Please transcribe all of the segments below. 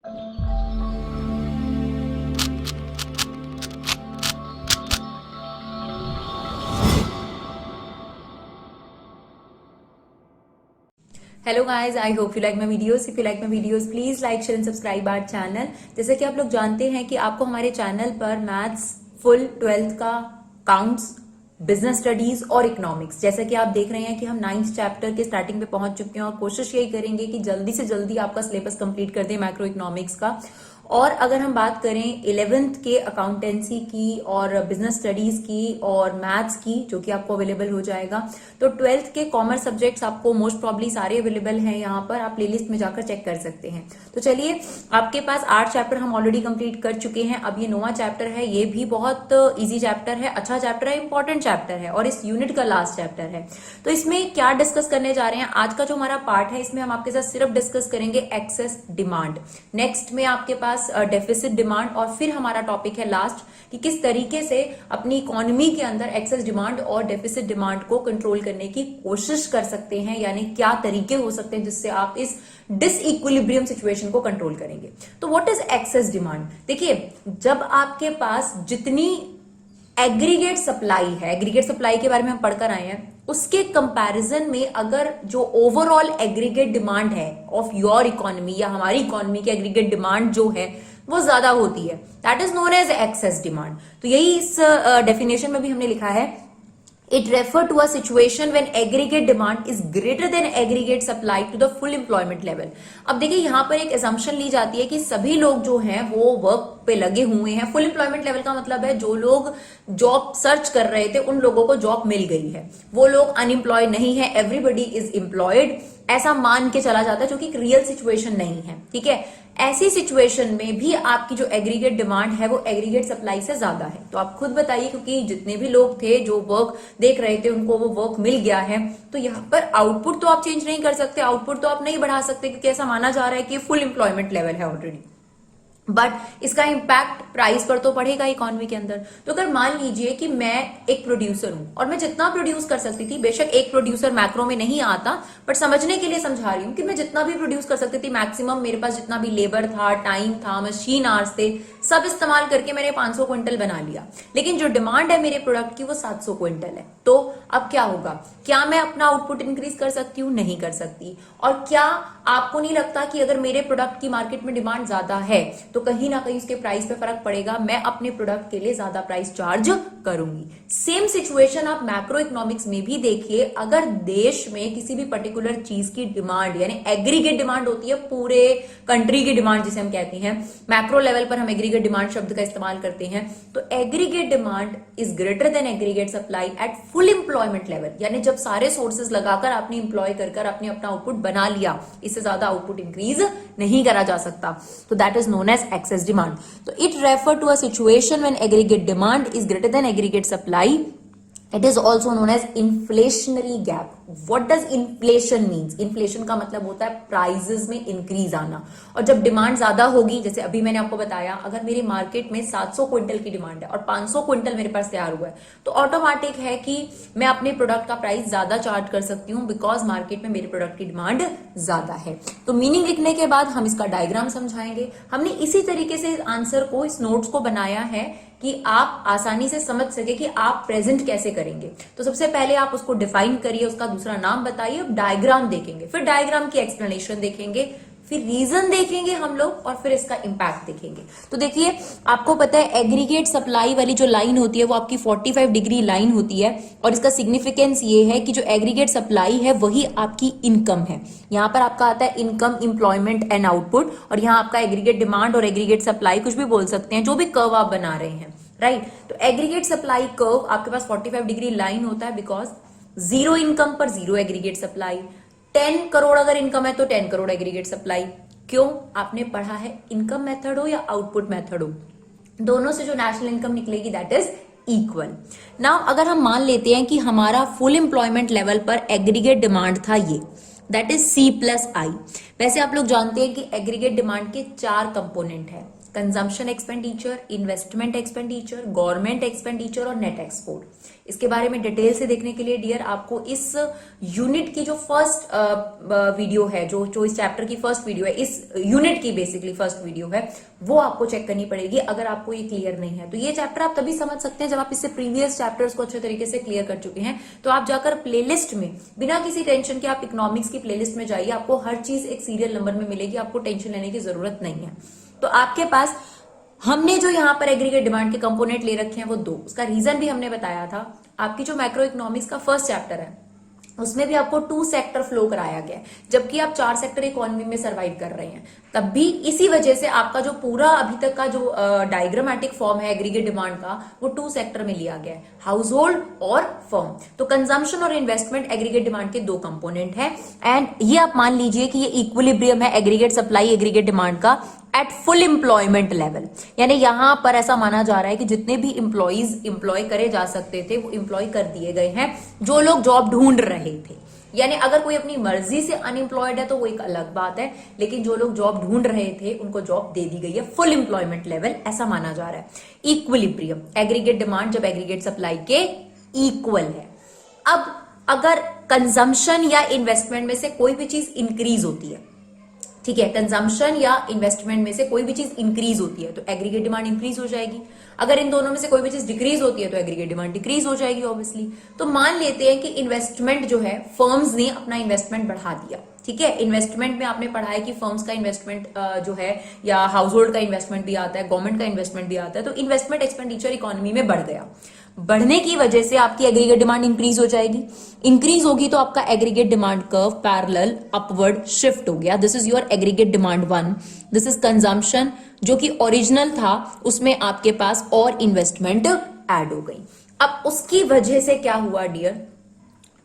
Hello guys, I hope you like my videos. If you like my videos please like share and subscribe our channel. जैसे कि आप लोग जानते हैं कि आपको हमारे चैनल पर मैथ्स फुल 12th का काउंट्स, बिजनेस स्टडीज और इकोनॉमिक्स, जैसा कि आप देख रहे हैं कि हम 9th चैप्टर के स्टार्टिंग पे पहुंच चुके हैं और कोशिश यही करेंगे कि जल्दी से जल्दी आपका सिलेबस कंप्लीट कर दें मैक्रो इकोनॉमिक्स का। और अगर हम बात करें 11th के अकाउंटेंसी की और बिजनेस स्टडीज की और मैथ्स की, जो कि आपको अवेलेबल हो जाएगा, तो 12th के कॉमर्स सब्जेक्ट्स आपको मोस्ट प्रॉब्ली सारे अवेलेबल हैं यहाँ पर, आप प्लेलिस्ट में जाकर चेक कर सकते हैं। तो चलिए, आपके पास 8 चैप्टर हम ऑलरेडी कंप्लीट कर चुके हैं, अब ये 9वां चैप्टर है। ये भी बहुत इजी चैप्टर है, अच्छा चैप्टर है, इंपॉर्टेंट चैप्टर है और इस यूनिट का लास्ट चैप्टर है। तो इसमें क्या डिस्कस करने जा रहे हैं, आज का जो हमारा पार्ट है इसमें हम आपके साथ सिर्फ डिस्कस करेंगे एक्सेस डिमांड। नेक्स्ट में आपके पास डेफिसिट डिमांड और फिर हमारा टॉपिक है लास्ट कि किस तरीके से अपनी इकोनॉमी के अंदर एक्सेस डिमांड और डेफिसिट डिमांड को कंट्रोल करने की कोशिश कर सकते हैं, यानी क्या तरीके हो सकते हैं जिससे आप इस डिसइक्विलिब्रियम सिचुएशन को कंट्रोल करेंगे। तो व्हाट इज एक्सेस डिमांड? देखिए, जब आपके पास जितनी एग्रीगेट सप्लाई है, एग्रीगेट सप्लाई के बारे में हम पढ़कर आए हैं, उसके कंपैरिजन में अगर जो ओवरऑल एग्रीगेट डिमांड है ऑफ योर इकोनॉमी या हमारी इकोनॉमी की एग्रीगेट डिमांड जो है वो ज्यादा होती है, that is known as excess demand. तो यही इस डेफिनेशन में भी हमने लिखा है, it refer to a situation when aggregate demand is greater than aggregate supply to the full employment level. अब देखिए, यहां पर एक असम्पशन ली जाती है कि सभी लोग जो हैं वो वर्क पे लगे हुए हैं। फुल एम्प्लॉयमेंट लेवल का मतलब है जो लोग जॉब सर्च कर रहे थे उन लोगों को जॉब मिल गई है, वो लोग अनएम्प्लॉयड नहीं है, एवरीबडी इज एम्प्लॉयड, ऐसा मान के चला जाता है, जो कि एक रियल सिचुएशन नहीं है। ठीक है, ऐसी सिचुएशन में भी आपकी जो एग्रीगेट डिमांड है वो एग्रीगेट सप्लाई से ज्यादा है। तो आप खुद बताइए, क्योंकि जितने भी लोग थे जो वर्क देख रहे थे उनको वो वर्क मिल गया है, तो यहाँ पर आउटपुट तो आप चेंज नहीं कर सकते, आउटपुट तो आप नहीं बढ़ा सकते, क्योंकि ऐसा माना जा रहा है कि फुल एम्प्लॉयमेंट लेवल है ऑलरेडी। बट इसका इंपैक्ट प्राइस पर तो पड़ेगा इकोनॉमी के अंदर। तो अगर मान लीजिए कि मैं एक प्रोड्यूसर हूं और मैं जितना प्रोड्यूस कर सकती थी, बेशक एक प्रोड्यूसर मैक्रो में नहीं आता, बट समझने के लिए समझा रही हूं कि मैं जितना भी प्रोड्यूस कर सकती थी, मैक्सिमम मेरे पास जितना भी लेबर था, टाइम था, मशीन आवर्स थे, सब इस्तेमाल करके मैंने 500 क्विंटल बना लिया। लेकिन जो डिमांड है मेरे प्रोडक्ट की वो 700 क्विंटल है। तो अब क्या होगा? क्या मैं अपना आउटपुट इंक्रीज कर सकती हूँ? नहीं कर सकती। और क्या आपको नहीं लगता कि अगर मेरे प्रोडक्ट की मार्केट में डिमांड ज्यादा है तो कहीं ना कहीं उसके प्राइस पे फर्क पड़ेगा, मैं अपने प्रोडक्ट के लिए ज्यादा प्राइस चार्ज करूंगी। सेम सिचुएशन आप मैक्रो इकोनॉमिक्स में भी देखिए, अगर देश में किसी भी पर्टिकुलर चीज की डिमांड यानी एग्रीगेट डिमांड होती है, पूरे कंट्री की डिमांड जिसे हम कहते हैं, मैक्रो लेवल पर हम एग्रीगेट डिमांड शब्द का इस्तेमाल करते हैं, तो aggregate demand is greater than aggregate supply at full employment level, यानी जब सारे सोर्सेज लगाकर आपने इंप्लॉय कर आपने अपना आउटपुट बना लिया, इससे ज्यादा आउटपुट इंक्रीज नहीं करा जा सकता। तो that is known as excess demand. तो it refer to a situation when aggregate demand is greater than aggregate supply. It is also known as inflationary gap. What does inflation means? Inflation का मतलब होता है prices में increase आना। और जब demand ज्यादा होगी, जैसे अभी मैंने आपको बताया, अगर मेरे मार्केट में 700 क्विंटल की डिमांड है और 500 क्विंटल मेरे पास तैयार हुआ है, तो ऑटोमेटिक है कि मैं अपने प्रोडक्ट का प्राइस ज्यादा चार्ज कर सकती हूँ, बिकॉज मार्केट में मेरे प्रोडक्ट की डिमांड ज्यादा है। तो मीनिंग लिखने के बाद हम इसका डायग्राम समझाएंगे। हमने इसी तरीके से आंसर को, इस नोट्स को बनाया है कि आप आसानी से समझ सके कि आप प्रेजेंट कैसे करेंगे। तो सबसे पहले आप उसको डिफाइन करिए, उसका दूसरा नाम बताइए, डायग्राम देखेंगे, फिर डायग्राम की एक्सप्लेनेशन देखेंगे, फिर रीजन देखेंगे हम लोग, और फिर इसका इंपैक्ट देखेंगे। तो देखिए, आपको पता है एग्रीगेट सप्लाई वाली जो लाइन होती है वो आपकी 45 डिग्री लाइन होती है, और इसका सिग्निफिकेंस ये है कि जो एग्रीगेट सप्लाई है वही आपकी इनकम है। यहाँ पर आपका आता है इनकम, इंप्लॉयमेंट एंड आउटपुट, और यहाँ आपका एग्रीगेट डिमांड और एग्रीगेट सप्लाई, कुछ भी बोल सकते हैं, जो भी कर्व आप बना रहे हैं, राइट। तो एग्रीगेट सप्लाई कर्व आपके पास 45 डिग्री लाइन होता है, बिकॉज जीरो इनकम पर जीरो एग्रीगेट सप्लाई, 10 करोड़ अगर इनकम है तो 10 करोड़ एग्रीगेट सप्लाई। क्यों? आपने पढ़ा है इनकम मेथड हो या आउटपुट मेथड हो, दोनों से जो नेशनल इनकम निकलेगी दैट इज इक्वल। नाउ अगर हम मान लेते हैं कि हमारा फुल एम्प्लॉयमेंट लेवल पर एग्रीगेट डिमांड था ये, दैट इज C+I। वैसे आप लोग जानते हैं कि एग्रीगेट डिमांड के 4 कंपोनेंट है, consumption expenditure, investment expenditure, government expenditure और नेट एक्सपोर्ट। इसके बारे में डिटेल से देखने के लिए डियर आपको इस यूनिट की जो फर्स्ट वीडियो है, जो इस चैप्टर की फर्स्ट वीडियो है, इस यूनिट की बेसिकली फर्स्ट वीडियो है, वो आपको चेक करनी पड़ेगी अगर आपको ये क्लियर नहीं है। तो ये चैप्टर आप तभी समझ सकते हैं जब आप इससे प्रीवियस चैप्टर्स को अच्छे तरीके से क्लियर कर चुके हैं। तो आप जाकर प्लेलिस्ट में बिना किसी टेंशन के आप इकोनॉमिक्स की प्लेलिस्ट में जाइए, आपको हर चीज एक सीरियल नंबर में मिलेगी, आपको टेंशन लेने की जरूरत नहीं है। तो आपके पास हमने जो यहाँ पर एग्रीगेट डिमांड के कंपोनेंट ले रखे हैं वो दो, उसका रीजन भी हमने बताया था। आपकी जो मैक्रो इकोनॉमिक्स का फर्स्ट चैप्टर है उसमें भी आपको 2 सेक्टर फ्लो कराया गया है, जबकि आप 4 सेक्टर इकोनॉमी में सर्वाइव कर रहे हैं। तब भी इसी वजह से आपका जो पूरा अभी तक का जो डायग्रामेटिक फॉर्म है एग्रीगेट डिमांड का, वो 2 सेक्टर में लिया गया है, हाउस होल्ड और फर्म। तो कंजम्पशन और इन्वेस्टमेंट एग्रीगेट डिमांड के 2 कंपोनेंट है। एंड ये आप मान लीजिए कि ये इक्विलिब्रियम है एग्रीगेट सप्लाई एग्रीगेट डिमांड का एट फुल एम्प्लॉयमेंट लेवल। यानी यहां पर ऐसा माना जा रहा है कि जितने भी एम्प्लॉइज एम्प्लॉय करे जा सकते थे वो एम्प्लॉय कर दिए गए हैं, जो लोग जॉब ढूंढ रहे थे। यानी अगर कोई अपनी मर्जी से अनएम्प्लॉयड है तो वो एक अलग बात है, लेकिन जो लोग जॉब ढूंढ रहे थे उनको जॉब दे दी गई है, फुल एम्प्लॉयमेंट लेवल ऐसा माना जा रहा है। इक्विलिब्रियम, एग्रीगेट डिमांड जब एग्रीगेट सप्लाई के इक्वल है। अब अगर कंजम्पशन या इन्वेस्टमेंट में से कोई भी चीज इंक्रीज होती है, ठीक है, कंजम्पशन या इन्वेस्टमेंट में से कोई भी चीज इंक्रीज होती है तो एग्रीगेट डिमांड इंक्रीज हो जाएगी। अगर इन दोनों में से कोई भी चीज डिक्रीज होती है तो एग्रीगेट डिमांड डिक्रीज हो जाएगी ऑब्वियसली। तो मान लेते हैं कि इन्वेस्टमेंट जो है, फर्म्स ने अपना इन्वेस्टमेंट बढ़ा दिया, ठीक है। इन्वेस्टमेंट में आपने पढ़ा है कि फर्म्स का इन्वेस्टमेंट जो है, या हाउस होल्ड का इन्वेस्टमेंट भी आता है, गवर्नमेंट का इन्वेस्टमेंट भी आता है। तो इन्वेस्टमेंट एक्सपेंडिचर इकोनॉमी में बढ़ गया, बढ़ने की वजह से आपकी एग्रीगेट डिमांड इंक्रीज हो जाएगी। इंक्रीज होगी तो आपका aggregate demand curve parallel upward shift हो गया। This is your aggregate demand 1, this is consumption जो कि ओरिजिनल था, उसमें आपके पास और इन्वेस्टमेंट ऐड हो गई। अब उसकी वजह से क्या हुआ डियर,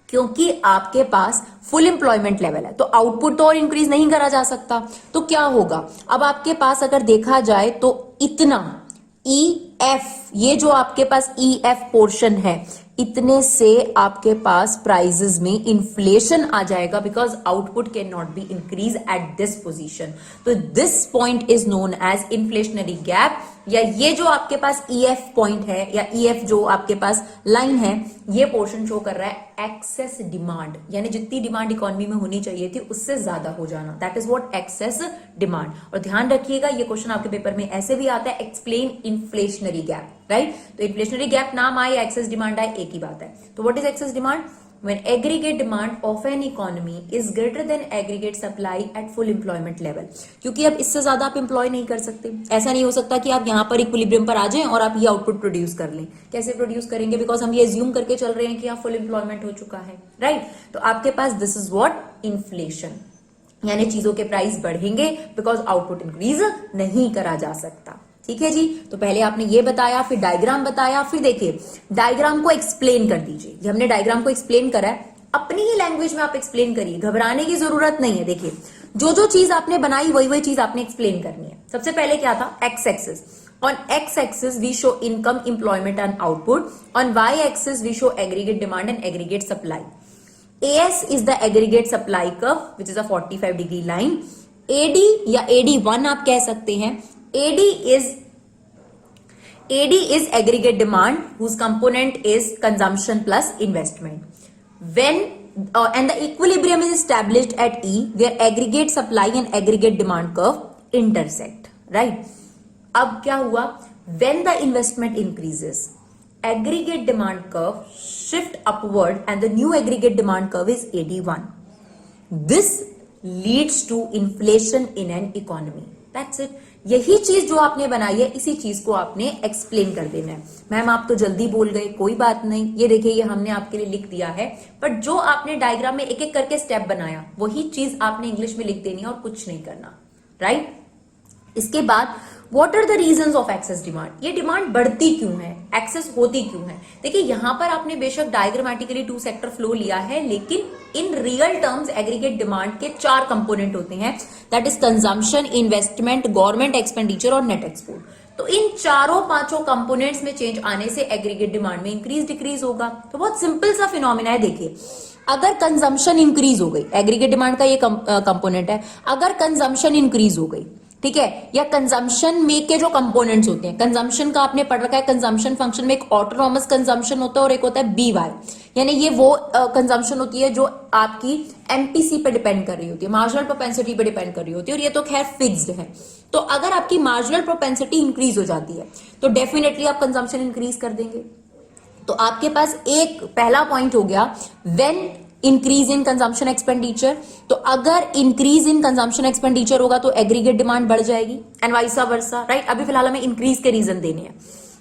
क्योंकि आपके पास फुल एम्प्लॉयमेंट लेवल है तो आउटपुट तो और इंक्रीज नहीं करा जा सकता। तो क्या होगा, अब आपके पास अगर देखा जाए तो इतना EF, ये जो आपके पास EF पोर्शन है, इतने से आपके पास प्राइजेस में इन्फ्लेशन आ जाएगा, because output can not be increase at this position. तो this point is known as inflationary gap, या ये जो आपके पास EF पॉइंट है या EF जो आपके पास लाइन है, ये पोर्शन शो कर रहा है एक्सेस डिमांड, यानी जितनी डिमांड इकोनॉमी में होनी चाहिए थी उससे ज्यादा हो जाना, that is what excess demand. और ध्यान रखिएगा ये क्वेश्चन आपके पेपर में ऐसे भी आता है, एक्सप्लेन इन्फ्लेशनरी गैप, राइट। तो इन्फ्लेशनरी गैप नाम आए, एक्सेस डिमांड आए, एक ही बात है। तो what is excess demand, when aggregate demand of an economy is greater than aggregate supply at full employment level। क्योंकि अब इससे ज्यादा आप एम्प्लॉय नहीं कर सकते, ऐसा नहीं हो सकता कि आप यहां पर इक्विलिब्रियम पर आ जाएं और आप ये आउटपुट प्रोड्यूस कर लें। कैसे प्रोड्यूस करेंगे, बिकॉज हम ये एज्यूम करके चल रहे हैं कि यहाँ फुल एम्प्लॉयमेंट हो चुका है, राइट। तो आपके पास दिस इज व्हाट इन्फ्लेशन, यानी चीजों के प्राइस बढ़ेंगे बिकॉज आउटपुट इंक्रीज नहीं करा जा सकता, ठीक है जी। तो पहले आपने ये बताया, फिर डायग्राम बताया, फिर देखिए डायग्राम को एक्सप्लेन कर दीजिए। ये हमने डायग्राम को एक्सप्लेन करा है, अपनी ही लैंग्वेज में आप एक्सप्लेन करिए, घबराने की जरूरत नहीं है। देखिए जो चीज आपने बनाई वही चीज आपने एक्सप्लेन करनी है। सबसे पहले क्या था, X axis. On X axis we show income, employment and output. On Y axis we show aggregate demand and aggregate supply. AS is the aggregate supply curve which is a 45 degree line. AD या AD1 आप कह सकते हैं, AD is aggregate demand whose component is consumption plus investment. When and the equilibrium is established at E where aggregate supply and aggregate demand curve intersect, right? अब क्या हुआ, when the investment increases, aggregate demand curve shift upward and the new aggregate demand curve is AD1. This leads to inflation in an economy. That's it. यही चीज जो आपने बनाई है, इसी चीज को आपने एक्सप्लेन कर देना है। मैम आप तो जल्दी बोल गए, कोई बात नहीं, ये देखिए ये हमने आपके लिए लिख दिया है, बट जो आपने डायग्राम में एक एक करके स्टेप बनाया वही चीज आपने इंग्लिश में लिख देनी है और कुछ नहीं करना, राइट। इसके बाद what are the reasons of excess demand, ये डिमांड बढ़ती क्यों है, एक्सेस होती क्यों है। देखिए यहां पर आपने बेशक डायग्रामेटिकली 2 सेक्टर फ्लो लिया है, लेकिन in real terms aggregate demand के 4 कंपोनेंट होते हैं, that is consumption, investment, government expenditure और नेट एक्सपोर्ट। तो इन चारों 5 कंपोनेंट्स में चेंज आने से एग्रीगेट डिमांड में इंक्रीज डिक्रीज होगा। तो बहुत सिंपल सा फिनोमिना है। देखिए अगर कंजम्पशन इंक्रीज हो गई, एग्रीगेट डिमांड का ये कंपोनेंट है, अगर कंजम्पशन इंक्रीज हो गई ठीक है, या कंजम्पशन में के जो कंपोनेंट्स होते हैं, कंजम्पशन का आपने पढ़ रखा है, कंजम्पशन फंक्शन में एक ऑटोनॉमस कंजम्पशन होता है और एक होता है बी वाई, यानी ये वो कंजम्पशन होती है जो आपकी एमपीसी पे डिपेंड कर रही होती है, मार्जिनल प्रोपेंसिटी पे डिपेंड कर रही होती है, और ये तो खैर फिक्स्ड है। तो अगर आपकी मार्जिनल प्रोपेंसिटी इंक्रीज हो जाती है तो डेफिनेटली आप कंजम्पशन इंक्रीज कर देंगे। तो आपके पास एक पहला पॉइंट हो गया when increase in consumption expenditure. तो अगर इंक्रीज इन कंजम्पशन एक्सपेंडिचर होगा तो एग्रीगेट डिमांड बढ़ जाएगी एंड वाइसा वर्सा, राइट। अभी फिलहाल हमें इंक्रीज के रीजन देने हैं।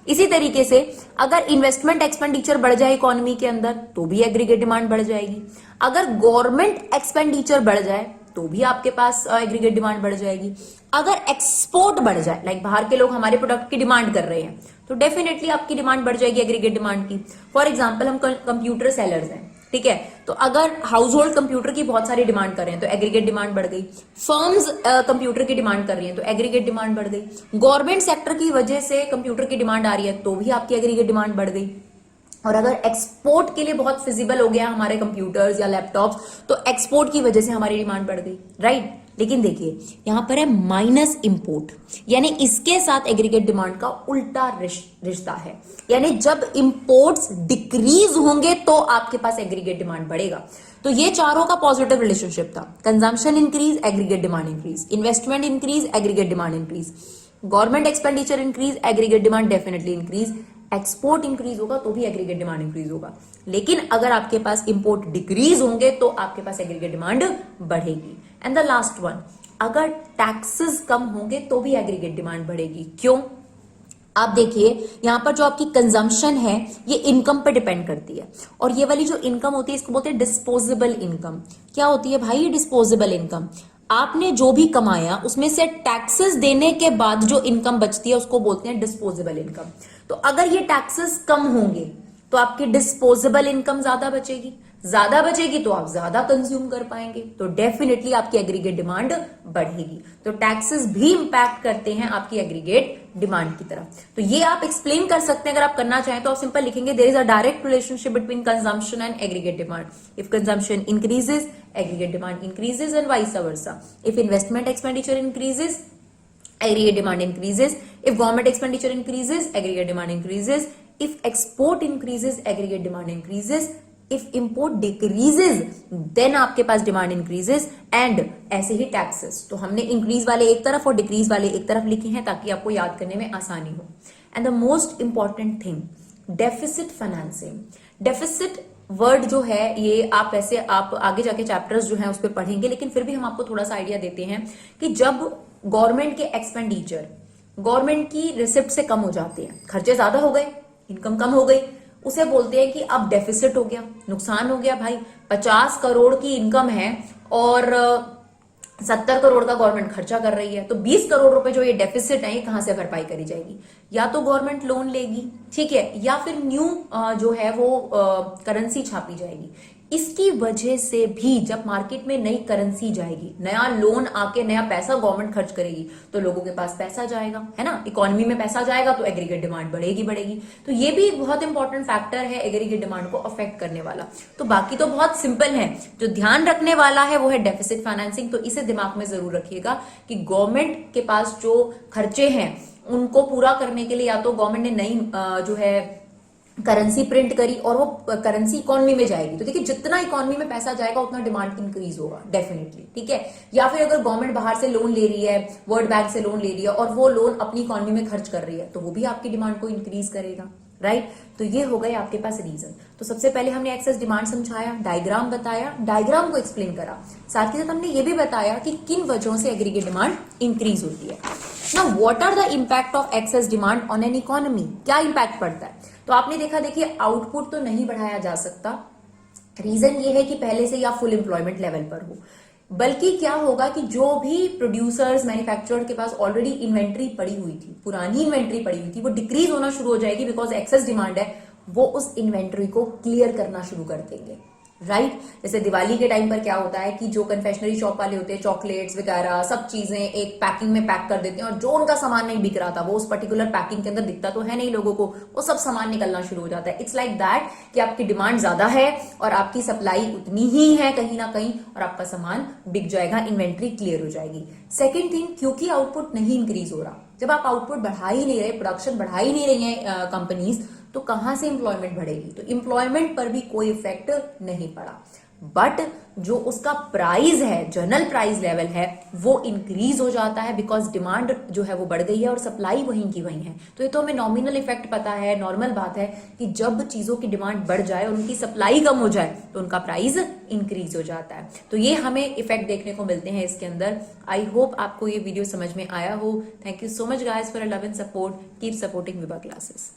इसी तरीके से अगर इन्वेस्टमेंट एक्सपेंडिचर बढ़ जाए इकोनॉमी के अंदर तो भी एग्रीगेट डिमांड बढ़ जाएगी। अगर गवर्नमेंट एक्सपेंडिचर बढ़ जाए तो भी आपके पास एग्रीगेट डिमांड बढ़ जाएगी। अगर एक्सपोर्ट बढ़ जाए, लाइक बाहर के लोग हमारे प्रोडक्ट की डिमांड कर रहे हैं, तो डेफिनेटली आपकी डिमांड बढ़ जाएगी एग्रीगेट डिमांड की। फॉर एग्जांपल हम कंप्यूटर सेलर्स हैं, ठीक है, तो अगर हाउस होल्ड कंप्यूटर की बहुत सारी डिमांड कर रहे हैं तो एग्रीगेट डिमांड बढ़ गई। फर्म्स कंप्यूटर की डिमांड कर रही हैं तो एग्रीगेट डिमांड बढ़ गई। गवर्नमेंट सेक्टर की वजह से कंप्यूटर की डिमांड आ रही है तो भी आपकी एग्रीगेट डिमांड बढ़ गई। और अगर एक्सपोर्ट के लिए बहुत फिजिबल हो गया हमारे कंप्यूटर्स या लैपटॉप्स तो एक्सपोर्ट की वजह से हमारी डिमांड बढ़ गई, राइट। लेकिन देखिए यहां पर है माइनस इंपोर्ट, यानी इसके साथ एग्रीगेट डिमांड का उल्टा रिश्ता है, यानी जब इंपोर्ट्स डिक्रीज होंगे तो आपके पास एग्रीगेट डिमांड बढ़ेगा। तो ये चारों का पॉजिटिव रिलेशनशिप था, consumption increase aggregate demand increase, investment increase aggregate demand increase, government expenditure increase aggregate demand definitely increase, export increase होगा तो भी एग्रीगेट डिमांड इंक्रीज होगा। लेकिन अगर आपके पास इंपोर्ट डिक्रीज होंगे तो आपके पास एग्रीगेट डिमांड बढ़ेगी। एंड द लास्ट वन, अगर टैक्सेस कम होंगे तो भी एग्रीगेट डिमांड बढ़ेगी। क्यों? आप देखिए यहां पर जो आपकी कंजम्पशन है ये इनकम पे डिपेंड करती है, और ये वाली जो इनकम होती है इसको बोलते हैं डिस्पोजेबल इनकम। क्या होती है भाई डिस्पोजेबल इनकम? आपने जो भी कमाया उसमें से टैक्सेस देने के बाद जो इनकम बचती है उसको बोलते हैं डिस्पोजेबल इनकम। तो अगर ये टैक्सेस कम होंगे तो आपकी डिस्पोजेबल इनकम ज्यादा बचेगी, ज्यादा बचेगी तो आप ज्यादा कंज्यूम कर पाएंगे, तो डेफिनेटली आपकी एग्रीगेट डिमांड बढ़ेगी। तो टैक्सेस भी इंपैक्ट करते हैं आपकी एग्रीगेट डिमांड की तरफ। तो ये आप एक्सप्लेन कर सकते हैं, अगर आप करना चाहें तो आप सिंपल लिखेंगे there is a direct relationship between consumption and aggregate demand. If consumption increases aggregate demand increases and vice versa. If investment expenditure increases aggregate demand increases. If government expenditure increases, aggregate demand increases. If export increases, aggregate demand increases. If import decreases, then आपके पास demand increases. And ऐसे ही taxes. तो हमने increase वाले एक तरफ और decrease वाले एक तरफ लिखे हैं ताकि आपको याद करने में आसानी हो. And the most important thing, deficit financing. Deficit word जो है ये आप वैसे आप आगे जाके चैप्टर्स जो हैं उस पर पढ़ेंगे, लेकिन फिर भी हम आपको थोड़ा सा आइडिया देते हैं कि जब गवर्नमेंट के एक्सपेंडिचर गवर्नमेंट की रिसिप्ट से कम हो जाते हैं, खर्चे ज्यादा हो गए, इनकम कम हो गई, उसे बोलते हैं कि अब डेफिसिट हो गया, नुकसान हो गया। भाई 50 करोड़ की इनकम है और 70 करोड़ का गवर्नमेंट खर्चा कर रही है, तो 20 करोड़ रुपए जो ये डेफिसिट है ये कहां से भरपाई करी जाएगी? या तो गवर्नमेंट लोन लेगी, ठीक है, या फिर न्यू जो है वो करेंसी छापी जाएगी। इसकी वजह से भी जब मार्केट में नई करेंसी जाएगी, नया लोन आके नया पैसा गवर्नमेंट खर्च करेगी तो लोगों के पास पैसा जाएगा, है ना, इकोनॉमी में पैसा जाएगा तो एग्रीगेट डिमांड बढ़ेगी। तो ये भी एक बहुत इंपॉर्टेंट फैक्टर है एग्रीगेट डिमांड को अफेक्ट करने वाला। तो बाकी तो बहुत सिंपल है, जो ध्यान रखने वाला है वो है डेफिसिट फाइनेंसिंग। तो इसे दिमाग में जरूर रखिएगा कि गवर्नमेंट के पास जो खर्चे हैं उनको पूरा करने के लिए या तो गवर्नमेंट ने नई जो है करेंसी प्रिंट करी और वो करेंसी इकोनॉमी में जाएगी, तो देखिए जितना इकोनॉमी में पैसा जाएगा उतना डिमांड इंक्रीज होगा डेफिनेटली, ठीक है। या फिर अगर गवर्नमेंट बाहर से लोन ले रही है, वर्ल्ड बैंक से लोन ले रही है और वो लोन अपनी इकोनॉमी में खर्च कर रही है तो वो भी आपकी डिमांड को इंक्रीज करेगा, राइट। तो ये हो गए आपके पास रीजन। तो सबसे पहले हमने एक्सेस डिमांड समझाया, डायग्राम बताया, डायग्राम को एक्सप्लेन करा, साथ ही साथ हमने ये भी बताया कि किन वजहों से एग्रीगेट डिमांड इंक्रीज होती है। Now what are the impact of excess demand on an economy? क्या इम्पैक्ट पड़ता है? तो आपने देखा, देखिए आउटपुट तो नहीं बढ़ाया जा सकता, रीजन ये है कि पहले से या फुल एम्प्लॉयमेंट लेवल पर हो, बल्कि क्या होगा कि जो भी प्रोड्यूसर्स मैन्युफैक्चरर के पास ऑलरेडी इन्वेंट्री पड़ी हुई थी, पुरानी इन्वेंट्री पड़ी हुई थी, वो डिक्रीज होना शुरू हो जाएगी बिकॉज एक्सेस डिमांड है, वो उस इन्वेंट्री को क्लियर करना शुरू कर देंगे, राइट जैसे दिवाली के टाइम पर क्या होता है कि जो कन्फेक्शनरी शॉप वाले होते हैं, चॉकलेट्स वगैरह सब चीजें एक पैकिंग में पैक कर देते हैं, और जो उनका सामान नहीं बिक रहा था वो उस पर्टिकुलर पैकिंग के अंदर दिखता तो है नहीं लोगों को, वो सब सामान निकलना शुरू हो जाता है। इट्स लाइक दैट कि आपकी डिमांड ज्यादा है और आपकी सप्लाई उतनी ही है कहीं ना कहीं, और आपका सामान बिक जाएगा, इन्वेंट्री क्लियर हो जाएगी। सेकेंड थिंग, क्योंकि आउटपुट नहीं इंक्रीज हो रहा, जब आप आउटपुट बढ़ा ही नहीं रहे, प्रोडक्शन बढ़ा ही नहीं रही है कंपनीज, तो कहां से इंप्लॉयमेंट बढ़ेगी? तो इंप्लॉयमेंट पर भी कोई इफेक्ट नहीं पड़ा, बट जो उसका प्राइस है, जनरल प्राइस लेवल है, वो इंक्रीज हो जाता है बिकॉज डिमांड जो है वो बढ़ गई है और सप्लाई वहीं की वहीं है। तो ये तो हमें नॉमिनल इफेक्ट पता है, नॉर्मल बात है कि जब चीजों की डिमांड बढ़ जाए और उनकी सप्लाई कम हो जाए तो उनका प्राइस इंक्रीज हो जाता है। तो ये हमें इफेक्ट देखने को मिलते हैं इसके अंदर। आई होप आपको ये वीडियो समझ में आया हो। Thank you so much guys for love and support. Keep supporting Vibha classes.